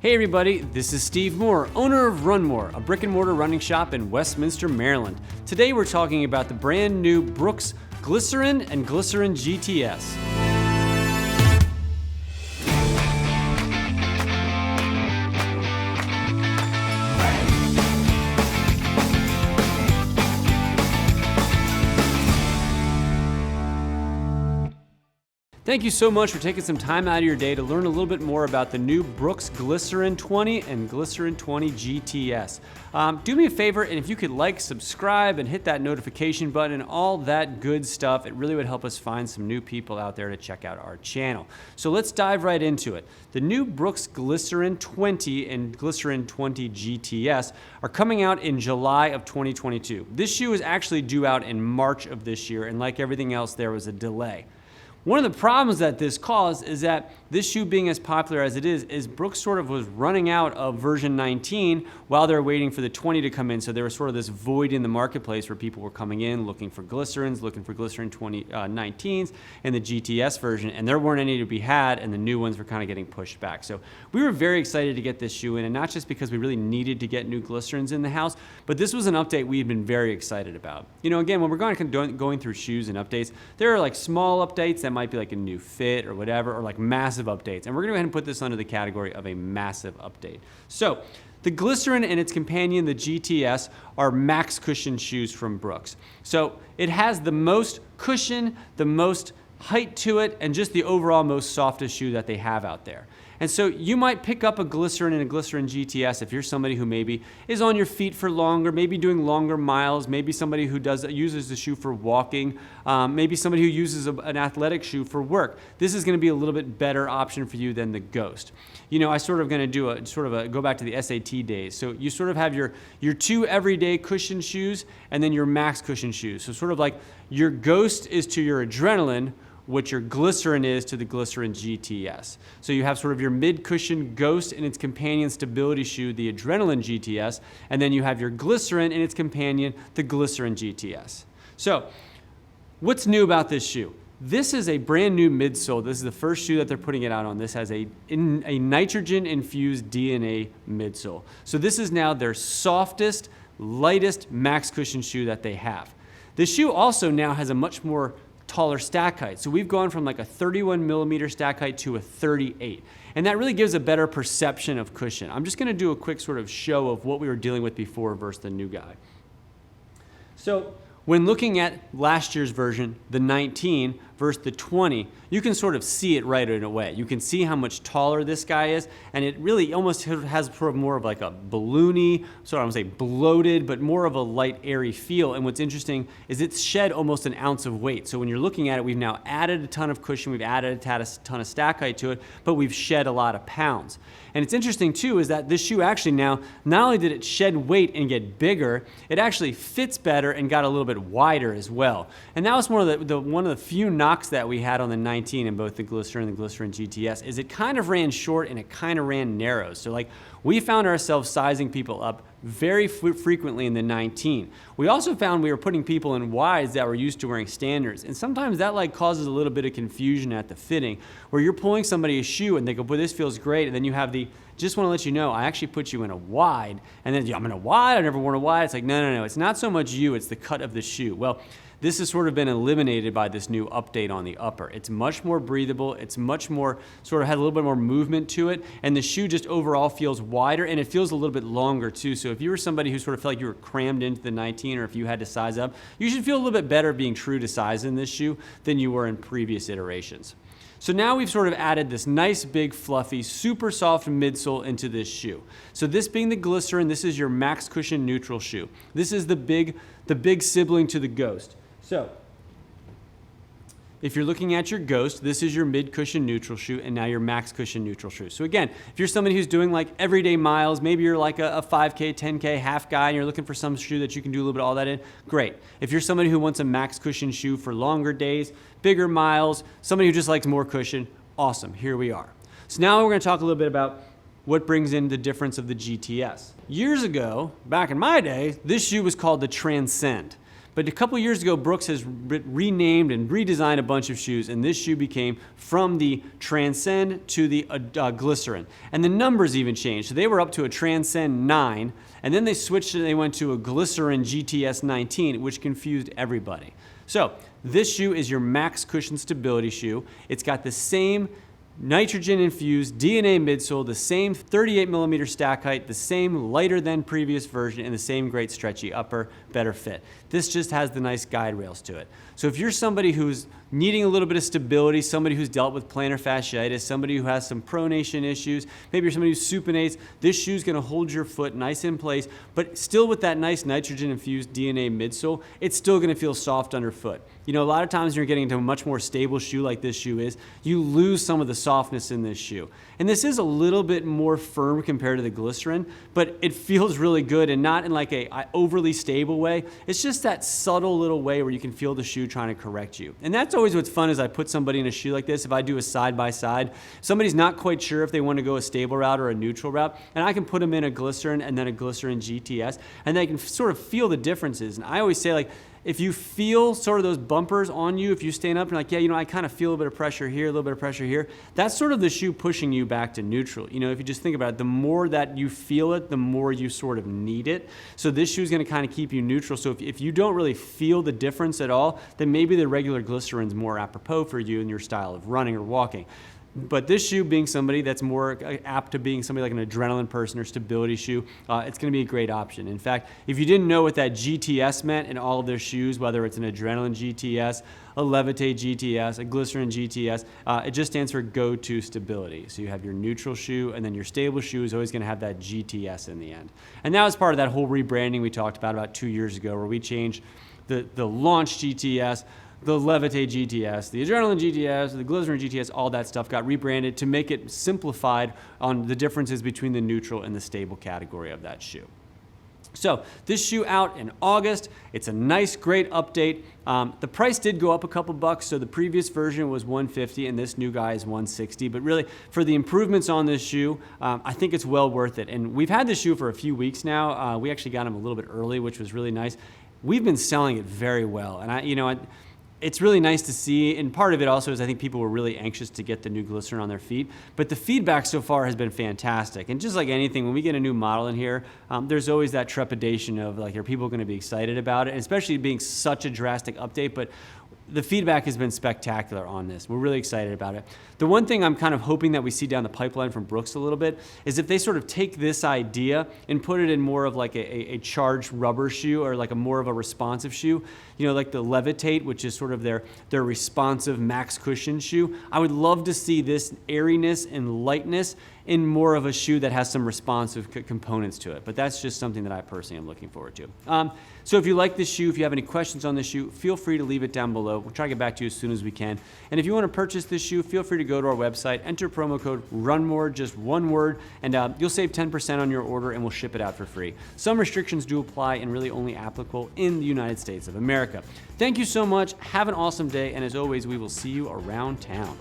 Hey everybody, this is Steve Moore, owner of Run More, a brick and mortar running shop in Westminster, Maryland. Today we're talking about the brand new Brooks Glycerin and Glycerin GTS. Thank you so much for taking some time out of your day to learn a little bit more about the new Brooks Glycerin 20 and Glycerin 20 GTS. Do me a favor, and if you could like, subscribe, and hit that notification button and all that good stuff, it really would help us find some new people out there to check out our channel. So let's dive right into it. The new Brooks Glycerin 20 and Glycerin 20 GTS are coming out in July of 2022. This shoe is actually due out in March of this year, and like everything else, there was a delay. One of the problems that this caused is that this shoe being as popular as it is Brooks sort of was running out of version 19 while they're waiting for the 20 to come in. So there was sort of this void in the marketplace where people were coming in looking for Glycerins, looking for Glycerin 19s and the GTS version, and there weren't any to be had, and the new ones were kind of getting pushed back. So we were very excited to get this shoe in, and not just because we really needed to get new Glycerins in the house, but this was an update we've been very excited about. You know, again, when we're going through shoes and updates, there are like small updates that might be like a new fit or whatever, or like massive updates. And we're gonna go ahead and put this under the category of a massive update. So the Glycerin and its companion, the GTS, are max cushion shoes from Brooks. So it has the most cushion, the most height to it, and just the overall most softest shoe that they have out there. And so you might pick up a Glycerin and a Glycerin GTS if you're somebody who maybe is on your feet for longer, maybe doing longer miles, maybe somebody who uses the shoe for walking, maybe somebody who uses an athletic shoe for work. This is going to be a little bit better option for you than the Ghost. You know, I sort of going to do go back to the SAT days. So you sort of have your two everyday cushion shoes and then your max cushion shoes. So sort of like your Ghost is to your Adrenaline, what your Glycerin is to the Glycerin GTS. So you have sort of your mid-cushion Ghost and its companion stability shoe, the Adrenaline GTS, and then you have your Glycerin and its companion, the Glycerin GTS. So what's new about this shoe? This is a brand new midsole. This is the first shoe that they're putting it out on. This has a nitrogen-infused DNA midsole. So this is now their softest, lightest max cushion shoe that they have. This shoe also now has a much more taller stack height. So we've gone from like a 31 millimeter stack height to a 38. And that really gives a better perception of cushion. I'm just gonna do a quick sort of show of what we were dealing with before versus the new guy. So when looking at last year's version, the 19 versus the 20, you can sort of see it right away. You can see how much taller this guy is, and it really almost has sort of more of like a balloony, sort of I would say bloated, but more of a light, airy feel. And what's interesting is it's shed almost an ounce of weight. So when you're looking at it, we've now added a ton of cushion, we've added a ton of stack height to it, but we've shed a lot of pounds. And it's interesting too is that this shoe actually now, not only did it shed weight and get bigger, it actually fits better and got a little bit wider as well. And that was one of the few knocks that we had on the 19 in both the Glycerin and the Glycerin GTS is it kind of ran short and it kind of ran narrow. So like we found ourselves sizing people up very frequently in the 19. We also found we were putting people in wides that were used to wearing standards. And sometimes that like causes a little bit of confusion at the fitting where you're pulling somebody a shoe and they go, boy, this feels great. And then you have just want to let you know, I actually put you in a wide. And then I'm in a wide, I've never worn a wide. It's like, no. It's not so much you, it's the cut of the shoe. Well, this has sort of been eliminated by this new update on the upper. It's much more breathable. It's much more, sort of had a little bit more movement to it. And the shoe just overall feels wider and it feels a little bit longer too. So if you were somebody who sort of felt like you were crammed into the 19 or if you had to size up, you should feel a little bit better being true to size in this shoe than you were in previous iterations. So now we've sort of added this nice, big, fluffy, super soft midsole into this shoe. So this being the Glycerin, this is your max cushion neutral shoe. This is the big sibling to the Ghost. So if you're looking at your Ghost, this is your mid-cushion neutral shoe and now your max cushion neutral shoe. So again, if you're somebody who's doing like everyday miles, maybe you're like a 5K, 10K half guy and you're looking for some shoe that you can do a little bit of all that in, great. If you're somebody who wants a max cushion shoe for longer days, bigger miles, somebody who just likes more cushion, awesome, here we are. So now we're gonna talk a little bit about what brings in the difference of the GTS. Years ago, back in my day, this shoe was called the Transcend. But a couple years ago, Brooks has renamed and redesigned a bunch of shoes, and this shoe became from the Transcend to the Glycerin. And the numbers even changed. So they were up to a Transcend 9, and then they switched and they went to a Glycerin GTS 19, which confused everybody. So this shoe is your max cushion stability shoe. It's got the same nitrogen-infused DNA midsole, the same 38mm stack height, the same lighter than previous version, and the same great stretchy upper, better fit. This just has the nice guide rails to it. So if you're somebody who's needing a little bit of stability, somebody who's dealt with plantar fasciitis, somebody who has some pronation issues, maybe you're somebody who supinates, this shoe's gonna hold your foot nice in place, but still with that nice nitrogen-infused DNA midsole, it's still gonna feel soft underfoot. You know, a lot of times when you're getting into a much more stable shoe like this shoe is, you lose some of the softness in this shoe. And this is a little bit more firm compared to the Glycerin, but it feels really good, and not in like a overly stable way. It's just that subtle little way where you can feel the shoe trying to correct you. And that's always what's fun is I put somebody in a shoe like this. If I do a side-by-side, somebody's not quite sure if they want to go a stable route or a neutral route, and I can put them in a Glycerin and then a Glycerin GTS, and they can sort of feel the differences. And I always say, like, if you feel sort of those bumpers on you, if you stand up and like, yeah, you know, I kind of feel a bit of pressure here, a little bit of pressure here, that's sort of the shoe pushing you back to neutral. You know, if you just think about it, the more that you feel it, the more you sort of need it. So this shoe is going to kind of keep you neutral. So if you don't really feel the difference at all, then maybe the regular Glycerin's more apropos for you in your style of running or walking. But this shoe being somebody that's more apt to being somebody like an adrenaline person or stability shoe, it's going to be a great option. In fact, if you didn't know what that GTS meant in all of their shoes, whether it's an adrenaline GTS, a Levitate GTS, a Glycerin GTS, it just stands for go to stability. So you have your neutral shoe, and then your stable shoe is always going to have that GTS in the end. And that was part of that whole rebranding we talked about 2 years ago, where we changed the launch GTS, the Levitate GTS, the Adrenaline GTS, the Glycerin GTS, all that stuff got rebranded to make it simplified on the differences between the neutral and the stable category of that shoe. So this shoe out in August. It's a nice, great update. The price did go up a couple bucks. So the previous version was $150 and this new guy is $160. But really, for the improvements on this shoe, I think it's well worth it. And we've had this shoe for a few weeks now. We actually got them a little bit early, which was really nice. We've been selling it very well. And it's really nice to see, and part of it also is I think people were really anxious to get the new Glycerin on their feet, but the feedback so far has been fantastic. And just like anything, when we get a new model in here, there's always that trepidation of like, are people going to be excited about it? And especially being such a drastic update, but the feedback has been spectacular on this. We're really excited about it. The one thing I'm kind of hoping that we see down the pipeline from Brooks a little bit is if they sort of take this idea and put it in more of like a charged rubber shoe, or like a more of a responsive shoe, you know, like the Levitate, which is sort of their responsive max cushion shoe. I would love to see this airiness and lightness in more of a shoe that has some responsive components to it. But that's just something that I personally am looking forward to. So if you like this shoe, if you have any questions on this shoe, feel free to leave it down below. We'll try to get back to you as soon as we can. And if you want to purchase this shoe, feel free to go to our website, enter promo code RUNMORE, just one word, and you'll save 10% on your order, and we'll ship it out for free. Some restrictions do apply and really only applicable in the United States of America. Thank you so much. Have an awesome day. And as always, we will see you around town.